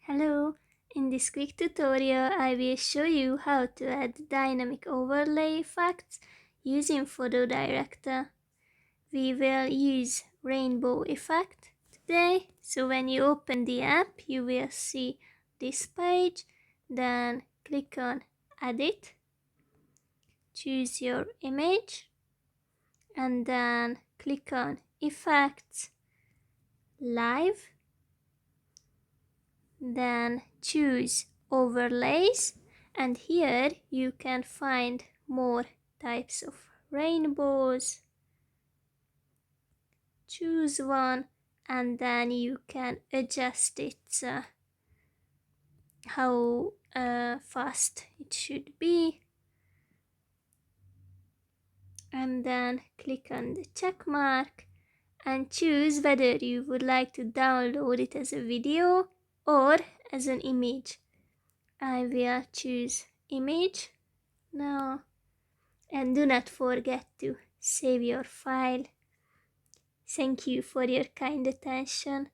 Hello, in this quick tutorial I will show you how to add dynamic overlay effects using PhotoDirector. We will use rainbow effect today, so when you open the app you will see this page, then click on Edit, choose your image and then click on Effects, Live, then choose overlays, and here you can find more types of rainbows. Choose one and then you can adjust it how fast it should be, and then click on the check mark and choose whether you would like to download it as a video or as an image. I will choose image now, and do not forget to save your file. Thank you for your kind attention.